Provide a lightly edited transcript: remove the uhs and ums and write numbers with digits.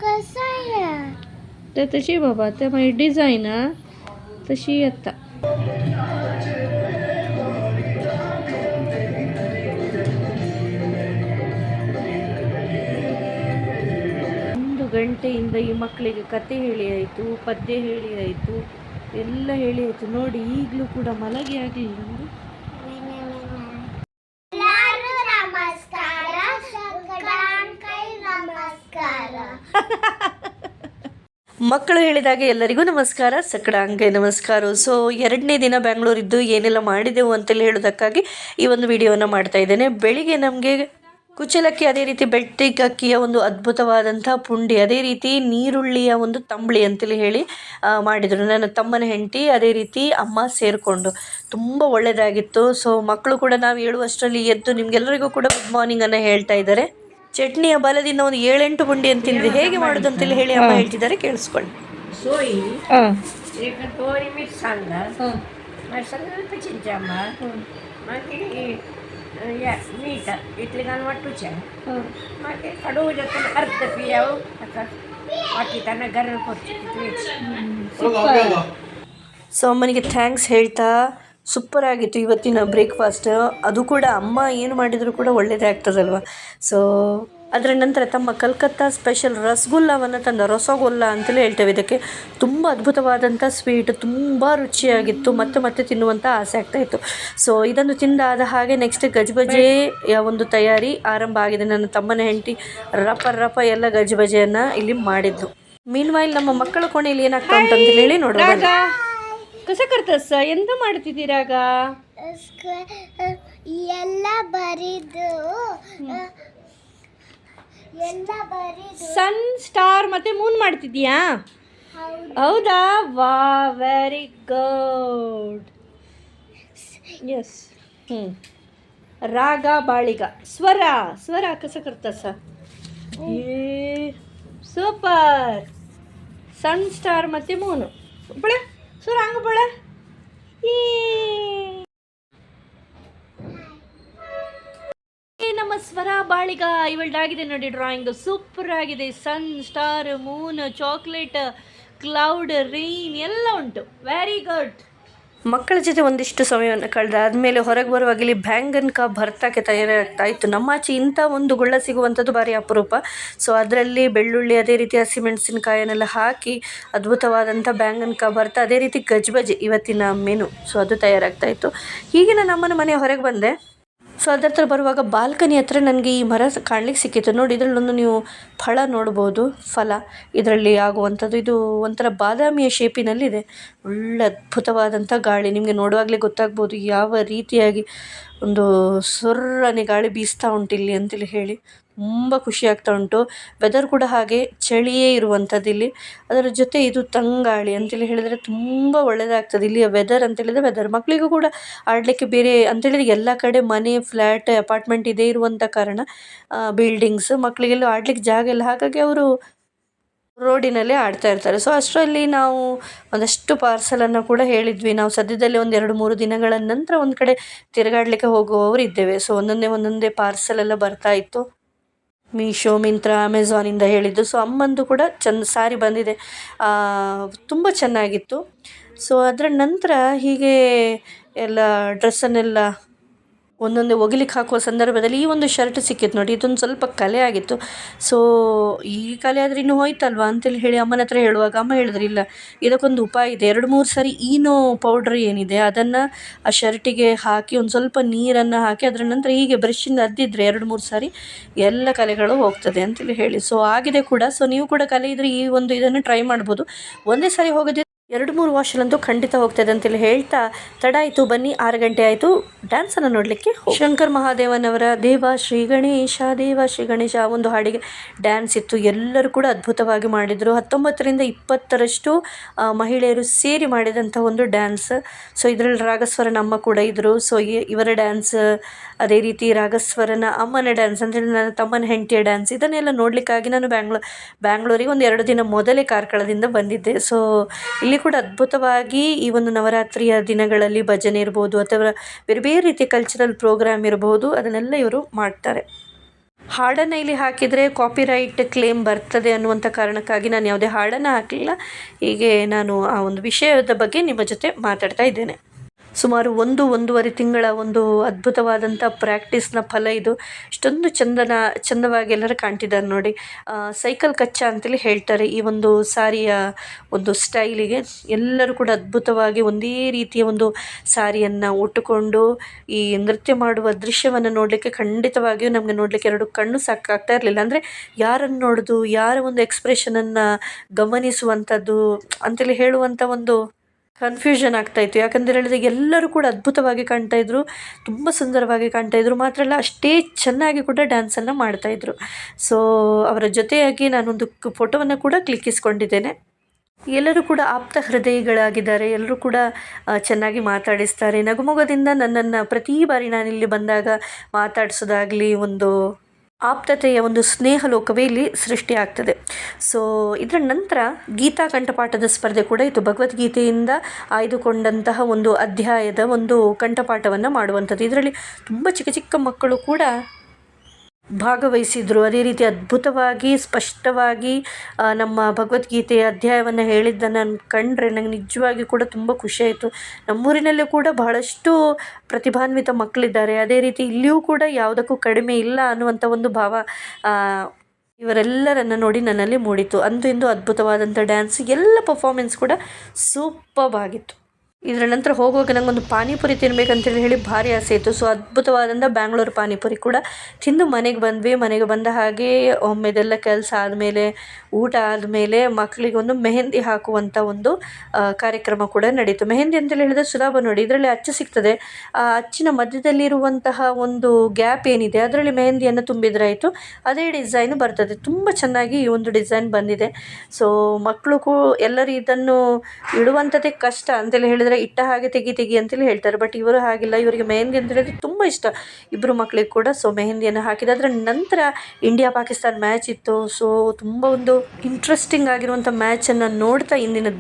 कसं आहे तर तशी बाबा तर माझी डिझाईन तशी आता ಒಂದು ಗಂಟೆಯಿಂದ ಈ ಮಕ್ಕಳಿಗೆ ಕತೆ ಹೇಳಿ ಆಯಿತು, ಪದ್ಯ ಹೇಳಿ ಆಯಿತು, ಎಲ್ಲ ಹೇಳಿ ಆಯಿತು. ನೋಡಿ ಈಗಲೂ ಕೂಡ ಮಲಗಿ ಆಗಲಿಲ್ಲ ನಮ್ಮದು. ನಮಸ್ಕಾರ ಕೈ ನಮಸ್ಕಾರ. ಮಕ್ಕಳು ಹೇಳಿದಾಗೆ ಎಲ್ಲರಿಗೂ ನಮಸ್ಕಾರ, ಸಕಡ ಅಂಗೈ ನಮಸ್ಕಾರ. ಸೊ 2ನೇ ದಿನ ಬ್ಯಾಂಗ್ಳೂರಿದ್ದು ಏನೆಲ್ಲ ಮಾಡಿದೆವು ಅಂತೇಳಿ ಹೇಳೋದಕ್ಕಾಗಿ ಈ ಒಂದು ವಿಡಿಯೋನ ಮಾಡ್ತಾ ಇದ್ದೇನೆ. ಬೆಳಿಗ್ಗೆ ನಮಗೆ ಕುಚ್ಚಲಕ್ಕಿ, ಅದೇ ರೀತಿ ಬೆಟ್ಟಿಗಕ್ಕಿಯ ಒಂದು ಅದ್ಭುತವಾದಂಥ ಪುಂಡಿ, ಅದೇ ರೀತಿ ನೀರುಳ್ಳಿಯ ಒಂದು ತಂಬಳಿ ಅಂತೇಳಿ ಹೇಳಿ ಮಾಡಿದರು ನನ್ನ ತಮ್ಮನ ಹೆಂಡತಿ, ಅದೇ ರೀತಿ ಅಮ್ಮ ಸೇರಿಕೊಂಡು. ತುಂಬ ಒಳ್ಳೆಯದಾಗಿತ್ತು. ಸೊ ಮಕ್ಕಳು ಕೂಡ ನಾವು ಹೇಳುವಷ್ಟರಲ್ಲಿ ಎದ್ದು ನಿಮಗೆಲ್ಲರಿಗೂ ಕೂಡ ಗುಡ್ ಮಾರ್ನಿಂಗನ್ನು ಹೇಳ್ತಾ ಇದ್ದಾರೆ. ಚಟ್ನಿಯ ಬಲದಿಂದ ಒಂದು 7-8 ಪುಂಡಿ ಅಂತ ತಿಂದಿದೆ. ಹೇಗೆ ಮಾಡೋದು ಅಂತೇಳಿ ಹೇಳಿ ಅಮ್ಮ ಹೇಳ್ತಿದ್ದಾರೆ, ಕೇಳಿಸ್ಕೊಳ್ಳಿ. सोई एक दोन मिरसांग ಸ್ವಲ್ಪ ಚಿಂಚಮ್ಮ ಮತ್ತೆ या मीठ इतले घालून वाटूचे मागीर कडू जाता अर्ध पियाव ताका वाटीताना गरम करची. ಸೊ ಅಮ್ಮನಿಗೆ ಥ್ಯಾಂಕ್ಸ್ ಹೇಳ್ತಾ ಸೂಪರ್ ಆಗಿತ್ತು ಇವತ್ತಿನ ಬ್ರೇಕ್ಫಾಸ್ಟ್. ಅದು ಕೂಡ ಅಮ್ಮ ಏನು ಮಾಡಿದರೂ ಕೂಡ ಒಳ್ಳೆಯದೇ ಆಗ್ತದಲ್ವ. ಸೊ ಅದರ ನಂತರ ತಮ್ಮ ಕಲ್ಕತ್ತಾ ಸ್ಪೆಷಲ್ ರಸಗುಲ್ಲವನ್ನು ತಂದ, ರಸಗುಲ್ಲ ಅಂತಲೇ ಹೇಳ್ತೇವೆ ಇದಕ್ಕೆ. ತುಂಬ ಅದ್ಭುತವಾದಂಥ ಸ್ವೀಟ್, ತುಂಬ ರುಚಿಯಾಗಿತ್ತು, ಮತ್ತೆ ಮತ್ತೆ ತಿನ್ನುವಂಥ ಆಸೆ ಆಗ್ತಾಯಿತ್ತು. ಸೊ ಇದನ್ನು ತಿಂದಾದ ಹಾಗೆ ನೆಕ್ಸ್ಟ್ ಗಜ್ಬಜೆಯ ಒಂದು ತಯಾರಿ ಆರಂಭ ಆಗಿದೆ. ನನ್ನ ತಮ್ಮನ ಹೆಂಡತಿ ರಪ ಎಲ್ಲ ಗಜ್ಬಜೆಯನ್ನು ಇಲ್ಲಿ ಮಾಡಿದ್ದು. ಮೀನ್ವೈಲ್ ನಮ್ಮ ಮಕ್ಕಳ ಕೋಣೆಯಲ್ಲಿ ಏನಾಗ್ತಾ ಉಂಟಂತ ಹೇಳಿ ನೋಡೋಣ. ಕಸ ಕರ್ತಸ ಎಂತ ಮಾಡ್ತಿದ್ದೀರಾಗ? ಎಲ್ಲ ಬರಿದು ಸನ್, ಸ್ಟಾರ್ ಮತ್ತೆ ಮೂನ್ ಮಾಡ್ತಿದ್ದೀಯಾ? ಹೌದಾ? ವಾ, ವೆರಿ ಗುಡ್. ಎಸ್. ರಾಗ ಬಾಳಿಗ ಸ್ವರ ಕಸ ಕರ್ತಸ. ಸೂಪರ್. ಸನ್, ಸ್ಟಾರ್ ಮತ್ತೆ ಮೂನು ಬಳೆ ಸ್ವರ ಹಂಗ ಬಳೆ. ನಮ್ಮ ಸ್ವರ ಬಾಳಿಗ ಇವಳ್ದಾಗಿದೆ ನೋಡಿ ಡ್ರಾಯಿಂಗ್, ಸೂಪರ್ ಆಗಿದೆ. Sun, star, moon, chocolate, cloud, rain ಎಲ್ಲ ಉಂಟು. Very good. ಮಕ್ಕಳ ಜೊತೆ ಒಂದಿಷ್ಟು ಸಮಯವನ್ನು ಕಳೆದಾದ್ಮೇಲೆ ಹೊರಗೆ ಬರುವಾಗ ಇಲ್ಲಿ ಬ್ಯಾಂಗನ್ ಕಾ ಭರ್ತಾಕ್ಕೆ ತಯಾರಾಗ್ತಾ ಇತ್ತು. ನಮ್ಮಾಚೆ ಇಂಥ ಒಂದು ಗುಳ್ಳ ಸಿಗುವಂಥದ್ದು ಭಾರಿ ಅಪರೂಪ. ಸೊ ಅದರಲ್ಲಿ ಬೆಳ್ಳುಳ್ಳಿ, ಅದೇ ರೀತಿ ಹಸಿಮೆಣಸಿನಕಾಯನ್ನೆಲ್ಲ ಹಾಕಿ ಅದ್ಭುತವಾದಂಥ ಬ್ಯಾಂಗನ್ ಕಾ ಭರ್ತ, ಅದೇ ರೀತಿ ಗಜ್ಬಜೆ ಇವತ್ತಿನ ಮೆನು. ಸೊ ಅದು ತಯಾರಾಗ್ತಾ ಇತ್ತು. ಹೀಗೆ ನಾನು ಅಮ್ಮನ ಮನೆ ಹೊರಗೆ ಬಂದೆ. ಸೊ ಅದರ ಹತ್ರ ಬರುವಾಗ ಬಾಲ್ಕನಿ ಹತ್ರ ನನಗೆ ಈ ಮರ ಕಾಣಲಿಕ್ಕೆ ಸಿಕ್ಕಿತ್ತು. ನೋಡಿ, ಇದರಲ್ಲೊಂದು ನೀವು ಫಳ ನೋಡ್ಬೋದು. ಫಲ ಇದರಲ್ಲಿ ಆಗುವಂಥದ್ದು, ಇದು ಒಂಥರ ಬಾದಾಮಿಯ ಶೇಪಿನಲ್ಲಿದೆ. ಒಳ್ಳೆ ಅದ್ಭುತವಾದಂಥ ಗಾಳಿ, ನಿಮಗೆ ನೋಡುವಾಗಲೇ ಗೊತ್ತಾಗ್ಬೋದು ಯಾವ ರೀತಿಯಾಗಿ ಒಂದು ಸೊರ್ರನೆ ಗಾಳಿ ಬೀಸ್ತಾ ಉಂಟು ಇಲ್ಲಿ ಅಂತೇಳಿ ಹೇಳಿ. ತುಂಬ ಖುಷಿ ಆಗ್ತಾ ಉಂಟು. ವೆದರ್ ಕೂಡ ಹಾಗೆ ಚಳಿಯೇ ಇರುವಂಥದ್ದು ಇಲ್ಲಿ. ಅದರ ಜೊತೆ ಇದು ತಂಗಾಳಿ ಅಂತೇಳಿ ಹೇಳಿದರೆ ತುಂಬ ಒಳ್ಳೆಯದಾಗ್ತದೆ ಇಲ್ಲಿಯ ವೆದರ್ ಅಂತೇಳಿದರೆ. ವೆದರ್ ಮಕ್ಕಳಿಗೂ ಕೂಡ ಆಡಲಿಕ್ಕೆ ಬೇರೆ ಅಂತೇಳಿದರೆ ಎಲ್ಲ ಕಡೆ ಮನೆ, ಫ್ಲ್ಯಾಟ್, ಅಪಾರ್ಟ್ಮೆಂಟ್ ಇದೇ ಇರುವಂಥ ಕಾರಣ, ಬಿಲ್ಡಿಂಗ್ಸ್, ಮಕ್ಕಳಿಗೆಲ್ಲ ಆಡಲಿಕ್ಕೆ ಜಾಗ ಇಲ್ಲ. ಹಾಗಾಗಿ ಅವರು ರೋಡಿನಲ್ಲೇ ಆಡ್ತಾ ಇರ್ತಾರೆ. ಸೊ ಅಷ್ಟರಲ್ಲಿ ನಾವು ಒಂದಷ್ಟು ಪಾರ್ಸಲನ್ನು ಕೂಡ ಹೇಳಿದ್ವಿ. ನಾವು ಸದ್ಯದಲ್ಲೇ 1-2-3 ದಿನಗಳ ನಂತರ ಒಂದು ಕಡೆ ತಿರುಗಾಡಲಿಕ್ಕೆ ಹೋಗುವವರು ಇದ್ದೇವೆ. ಸೊ ಒಂದೊಂದೇ ಪಾರ್ಸಲ್ ಎಲ್ಲ ಬರ್ತಾ ಇತ್ತು. ಮೀಶೋ, ಮಿಂತ್ರ, ಅಮೆಝಾನಿಂದ ಹೇಳಿದ್ದು. ಸೊ ಅಮ್ಮಂದು ಕೂಡ ಸಾರಿ ಬಂದಿದೆ, ತುಂಬ ಚೆನ್ನಾಗಿತ್ತು. ಸೊ ಅದರ ನಂತರ ಹೀಗೆ ಎಲ್ಲ ಡ್ರೆಸ್ಸನ್ನೆಲ್ಲ ಒಂದೊಂದೇ ಒಗಿಲಿಕ್ಕೆ ಹಾಕುವ ಸಂದರ್ಭದಲ್ಲಿ ಈ ಒಂದು ಶರ್ಟ್ ಸಿಕ್ಕಿತ್ತು ನೋಡಿ. ಇದೊಂದು ಸ್ವಲ್ಪ ಕಲೆ ಆಗಿತ್ತು. ಸೊ ಈ ಕಲೆ ಆದರೆ ಇನ್ನೂ ಹೋಯ್ತಲ್ವಾ ಅಂತೇಳಿ ಹೇಳಿ ಅಮ್ಮನ ಹತ್ರ ಹೇಳುವಾಗ ಅಮ್ಮ ಹೇಳಿದ್ರು, ಇಲ್ಲ ಇದಕ್ಕೊಂದು ಉಪಾಯ ಇದೆ. 2-3 ಸಾರಿ ಈನೋ ಪೌಡ್ರ್ ಏನಿದೆ ಅದನ್ನು ಆ ಶರ್ಟಿಗೆ ಹಾಕಿ ಒಂದು ಸ್ವಲ್ಪ ನೀರನ್ನು ಹಾಕಿ ಅದರ ನಂತರ ಹೀಗೆ ಬ್ರಷಿಂದ ಅದ್ದಿದ್ರೆ 2-3 ಸಾರಿ ಎಲ್ಲ ಕಲೆಗಳು ಹೋಗ್ತದೆ ಅಂತೇಳಿ ಹೇಳಿ. ಸೊ ಆಗಿದೆ ಕೂಡ. ಸೊ ನೀವು ಕೂಡ ಕಲೆ ಇದ್ದರೆ ಈ ಒಂದು ಇದನ್ನು ಟ್ರೈ ಮಾಡ್ಬೋದು. ಒಂದೇ ಸಾರಿ ಹೋಗೋದು 2-3 ವಾಶಲ್ಲಂತೂ ಖಂಡಿತ ಹೋಗ್ತದೆ ಅಂತೇಳಿ ಹೇಳ್ತಾ ತಡ ಆಯಿತು. ಬನ್ನಿ, 6 ಗಂಟೆ ಆಯಿತು. ಡ್ಯಾನ್ಸನ್ನು ನೋಡಲಿಕ್ಕೆ ಶಂಕರ್ ಮಹಾದೇವನವರ ದೇವ ಶ್ರೀ ಗಣೇಶ ಒಂದು ಹಾಡಿಗೆ ಡ್ಯಾನ್ಸ್ ಇತ್ತು. ಎಲ್ಲರೂ ಕೂಡ ಅದ್ಭುತವಾಗಿ ಮಾಡಿದರು. 19ರಿಂದ 20ರಷ್ಟು ಮಹಿಳೆಯರು ಸೇರಿ ಮಾಡಿದಂಥ ಒಂದು ಡ್ಯಾನ್ಸ್. ಸೊ ಇದರಲ್ಲಿ ರಾಗಸ್ವರನ ಅಮ್ಮ ಕೂಡ ಇದ್ದರು. ಸೊ ಇವರ ಡ್ಯಾನ್ಸ್, ಅದೇ ರೀತಿ ರಾಗಸ್ವರನ ಅಮ್ಮನ ಡ್ಯಾನ್ಸ್ ಅಂತೇಳಿ ನನ್ನ ತಮ್ಮನ ಹೆಂಡತಿಯ ಡ್ಯಾನ್ಸ್, ಇದನ್ನೆಲ್ಲ ನೋಡಲಿಕ್ಕಾಗಿ ನಾನು ಬ್ಯಾಂಗ್ಳೂರಿಗೆ 1-2 ದಿನ ಮೊದಲೇ ಕಾರ್ಕಳದಿಂದ ಬಂದಿದ್ದೆ. ಸೊ ಇಲ್ಲಿ ಕೂಡ ಅದ್ಭುತವಾಗಿ ಈ ಒಂದು ನವರಾತ್ರಿಯ ದಿನಗಳಲ್ಲಿ ಭಜನೆ ಇರ್ಬೋದು ಅಥವಾ ಬೇರೆ ಬೇರೆ ರೀತಿಯ ಕಲ್ಚರಲ್ ಪ್ರೋಗ್ರಾಮ್ ಇರ್ಬೋದು, ಅದನ್ನೆಲ್ಲ ಇವರು ಮಾಡ್ತಾರೆ. ಹಾಡನ್ನು ಇಲ್ಲಿ ಹಾಕಿದರೆ ಕಾಪಿರೈಟ್ ಕ್ಲೇಮ್ ಬರ್ತದೆ ಅನ್ನುವಂಥ ಕಾರಣಕ್ಕಾಗಿ ನಾನು ಯಾವುದೇ ಹಾಡನ್ನು ಹಾಕಲಿಲ್ಲ. ಹೀಗೆ ನಾನು ಆ ಒಂದು ವಿಷಯದ ಬಗ್ಗೆ ನಿಮ್ಮ ಜೊತೆ ಮಾತಾಡ್ತಾ ಇದ್ದೇನೆ. ಸುಮಾರು 1-1.5 ತಿಂಗಳ ಒಂದು ಅದ್ಭುತವಾದಂಥ ಪ್ರಾಕ್ಟೀಸ್ನ ಫಲ ಇದು. ಇಷ್ಟೊಂದು ಚಂದವಾಗಿ ಎಲ್ಲರೂ ಕಾಣ್ತಿದ್ದಾರೆ ನೋಡಿ. ಸೈಕಲ್ ಕಚ್ಚಾ ಅಂತೇಳಿ ಹೇಳ್ತಾರೆ ಈ ಒಂದು ಸಾರಿಯ ಒಂದು ಸ್ಟೈಲಿಗೆ. ಎಲ್ಲರೂ ಕೂಡ ಅದ್ಭುತವಾಗಿ ಒಂದೇ ರೀತಿಯ ಒಂದು ಸಾರಿಯನ್ನು ಉಟ್ಟುಕೊಂಡು ಈ ನೃತ್ಯ ಮಾಡುವ ದೃಶ್ಯವನ್ನು ನೋಡಲಿಕ್ಕೆ ಖಂಡಿತವಾಗಿಯೂ ನಮಗೆ ನೋಡಲಿಕ್ಕೆ 2 ಕಣ್ಣು ಸಾಕಾಗ್ತಾ ಇರಲಿಲ್ಲ. ಅಂದರೆ ಯಾರನ್ನು ನೋಡೋದು, ಯಾರ ಒಂದು ಎಕ್ಸ್ಪ್ರೆಷನನ್ನು ಗಮನಿಸುವಂಥದ್ದು ಅಂತೇಳಿ ಹೇಳುವಂಥ ಒಂದು ಕನ್ಫ್ಯೂಷನ್ ಆಗ್ತಾಯಿತ್ತು. ಯಾಕಂದರೆ ಹೇಳಿದ್ರೆ ಎಲ್ಲರೂ ಕೂಡ ಅದ್ಭುತವಾಗಿ ಕಾಣ್ತಾಯಿದ್ರು, ತುಂಬ ಸುಂದರವಾಗಿ ಕಾಣ್ತಾಯಿದ್ರು. ಮಾತ್ರ ಅಲ್ಲ, ಅಷ್ಟೇ ಚೆನ್ನಾಗಿ ಕೂಡ ಡ್ಯಾನ್ಸನ್ನು ಮಾಡ್ತಾಯಿದ್ರು. ಸೊ ಅವರ ಜೊತೆಯಾಗಿ ನಾನೊಂದು ಫೋಟೋವನ್ನು ಕೂಡ ಕ್ಲಿಕ್ಕಿಸ್ಕೊಂಡಿದ್ದೇನೆ. ಎಲ್ಲರೂ ಕೂಡ ಆಪ್ತ ಹೃದಯಿಗಳಾಗಿದ್ದಾರೆ. ಎಲ್ಲರೂ ಕೂಡ ಚೆನ್ನಾಗಿ ಮಾತಾಡಿಸ್ತಾರೆ. ನಗುಮೊಗದಿಂದ ನನ್ನನ್ನು ಪ್ರತಿ ಬಾರಿ ನಾನಿಲ್ಲಿ ಬಂದಾಗ ಮಾತಾಡಿಸೋದಾಗಲಿ, ಒಂದು ಆಪ್ತತೆಯ ಒಂದು ಸ್ನೇಹ ಲೋಕವೇ ಇಲ್ಲಿ ಸೃಷ್ಟಿ ಆಗ್ತದೆ. ಸೊ ಇದರ ನಂತರ ಗೀತಾ ಕಂಠಪಾಠದ ಸ್ಪರ್ಧೆ ಕೂಡ ಇತ್ತು. ಭಗವದ್ಗೀತೆಯಿಂದ ಆಯ್ದುಕೊಂಡಂತಹ ಒಂದು ಅಧ್ಯಾಯದ ಒಂದು ಕಂಠಪಾಠವನ್ನು ಮಾಡುವಂಥದ್ದು. ಇದರಲ್ಲಿ ತುಂಬ ಚಿಕ್ಕ ಚಿಕ್ಕ ಮಕ್ಕಳು ಕೂಡ ಭಾಗವಹಿಸಿದರು. ಅದೇ ರೀತಿ ಅದ್ಭುತವಾಗಿ ಸ್ಪಷ್ಟವಾಗಿ ನಮ್ಮ ಭಗವದ್ಗೀತೆಯ ಅಧ್ಯಾಯವನ್ನು ಹೇಳಿದ್ದನ್ನು ಕಂಡ್ರೆ ನನಗೆ ನಿಜವಾಗಿ ಕೂಡ ತುಂಬ ಖುಷಿಯಾಯಿತು. ನಮ್ಮೂರಿನಲ್ಲೂ ಕೂಡ ಬಹಳಷ್ಟು ಪ್ರತಿಭಾನ್ವಿತ ಮಕ್ಕಳಿದ್ದಾರೆ. ಅದೇ ರೀತಿ ಇಲ್ಲಿಯೂ ಕೂಡ ಯಾವುದಕ್ಕೂ ಕಡಿಮೆ ಇಲ್ಲ ಅನ್ನುವಂಥ ಒಂದು ಭಾವ ಇವರೆಲ್ಲರನ್ನು ನೋಡಿ ನನ್ನಲ್ಲಿ ಮೂಡಿತು. ಅಂದು ಇಂದು ಅದ್ಭುತವಾದಂಥ ಡ್ಯಾನ್ಸ್, ಎಲ್ಲ ಪರ್ಫಾರ್ಮೆನ್ಸ್ ಕೂಡ ಸೂಪರ್ಬ್ ಆಗಿತ್ತು. ಇದರ ನಂತರ ಹೋಗುವಾಗ ನನಗೊಂದು ಪಾನಿಪುರಿ ತಿನ್ನಬೇಕಂತೇಳಿ ಹೇಳಿ ಭಾರಿ ಆಸೆ ಇತ್ತು. ಸೊ ಅದ್ಭುತವಾದಂಥ ಬ್ಯಾಂಗ್ಳೂರು ಪಾನಿಪುರಿ ಕೂಡ ತಿಂದು ಮನೆಗೆ ಬಂದ್ವಿ. ಮನೆಗೆ ಬಂದ ಹಾಗೆ ಒಮ್ಮೆದೆಲ್ಲ ಕೆಲಸ ಆದಮೇಲೆ, ಊಟ ಆದಮೇಲೆ ಮಕ್ಕಳಿಗೆ ಒಂದು ಮೆಹಂದಿ ಹಾಕುವಂಥ ಒಂದು ಕಾರ್ಯಕ್ರಮ ಕೂಡ ನಡೀತು. ಮೆಹಂದಿ ಅಂತೇಳಿ ಹೇಳಿದ್ರೆ ಸುಲಭ ನೋಡಿ. ಇದರಲ್ಲಿ ಅಚ್ಚು ಸಿಗ್ತದೆ. ಆ ಅಚ್ಚಿನ ಮಧ್ಯದಲ್ಲಿರುವಂತಹ ಒಂದು ಗ್ಯಾಪ್ ಏನಿದೆ ಅದರಲ್ಲಿ ಮೆಹಂದಿಯನ್ನು ತುಂಬಿದ್ರಾಯಿತು, ಅದೇ ಡಿಸೈನು ಬರ್ತದೆ. ತುಂಬ ಚೆನ್ನಾಗಿ ಈ ಒಂದು ಡಿಸೈನ್ ಬಂದಿದೆ. ಸೊ ಮಕ್ಕಳು ಎಲ್ಲರೂ ಇದನ್ನು ಇಡುವಂಥದ್ದೇ ಕಷ್ಟ ಅಂತೇಳಿ ಹೇಳಿದರೆ ಇಟ್ಟ ಹಾಗೆ ತೆಗಿ ಅಂತೇಳಿ ಹೇಳ್ತಾರೆ. ಬಟ್ ಇವರು ಹಾಗಿಲ್ಲ, ಇವರಿಗೆ ಮೆಹಂದಿ ಅಂತ ಹೇಳಿದ್ರೆ ತುಂಬ ಇಷ್ಟ, ಇಬ್ಬರು ಮಕ್ಕಳಿಗೆ ಕೂಡ. ಸೊ ಮೆಹಂದಿಯನ್ನು ಹಾಕಿದ ಅದರ ನಂತರ ಇಂಡಿಯಾ ಪಾಕಿಸ್ತಾನ ಮ್ಯಾಚ್ ಇತ್ತು. ಸೊ ತುಂಬ ಒಂದು ಇಂಟ್ರೆಸ್ಟಿಂಗ್ ಆಗಿರುವಂಥ ಮ್ಯಾಚನ್ನು ನೋಡ್ತಾ ಇಂದಿನ